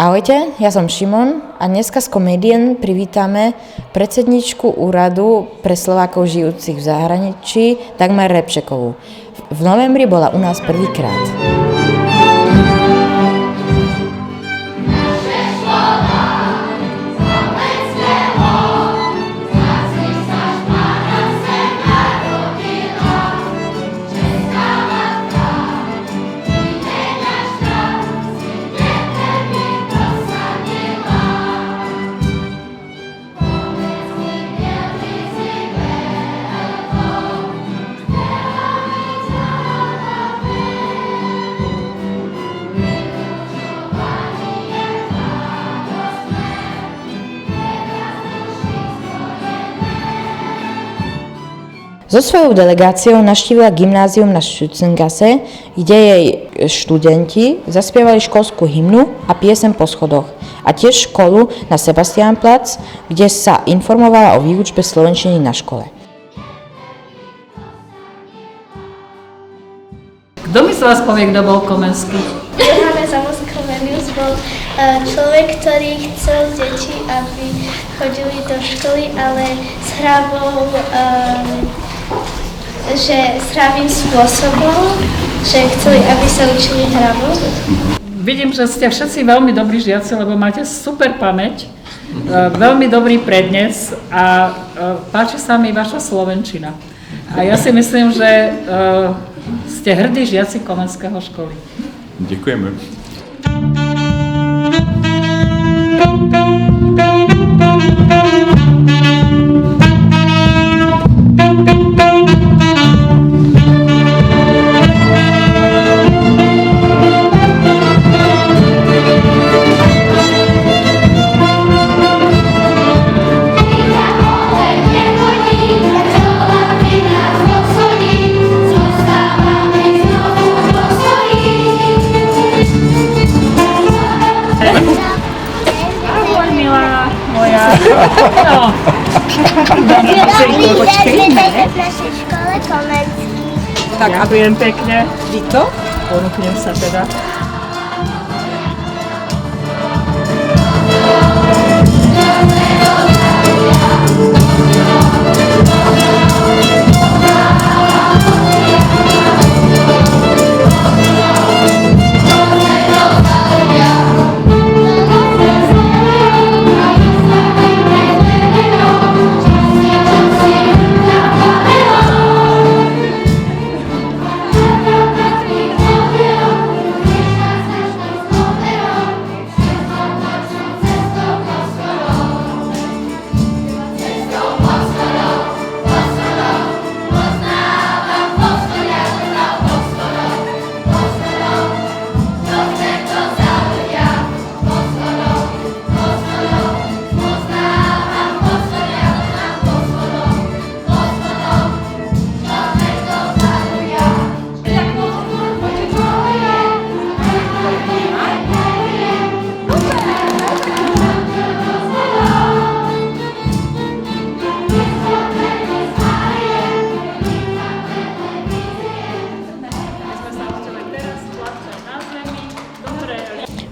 Ahojte, ja som Šimon a dneska z Comedian privítame predsedničku úradu pre Slovákov žijúcich v zahraničí Dagmar Repšekovú. V novembri bola u nás prvýkrát. So svojou delegáciou navštívila gymnázium na Schützengasse, kde jej študenti zaspievali školskú hymnu a piesem po schodoch a tiež školu na Sebastianplatz, kde sa informovala o výučbe slovenčiny na škole. Kto mi z vás povie, kto bol Komenský? Johannes Amos Comenius bol človek, ktorý chcel deti, aby chodili do školy, ale s hravým spôsobom, že chceli, aby sa učili hravou. Vidím, že ste všetci veľmi dobrí žiaci, lebo máte super pamäť, veľmi dobrý prednes a páči sa mi vaša slovenčina. A ja si myslím, že ste hrdí žiaci Komenského školy. Ďakujeme. No. Vítajte v našej škole Komenský. Tak, ďakujem pekne. Vito? Ponúknem sa teda.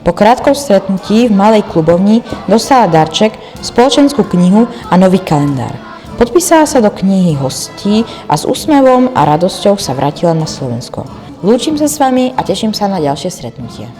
Po krátkom stretnutí v malej klubovni dostala darček, spoločenskú knihu a nový kalendár. Podpísala sa do knihy hostí a s úsmevom a radosťou sa vrátila na Slovensko. Lúčim sa s vami a teším sa na ďalšie stretnutie.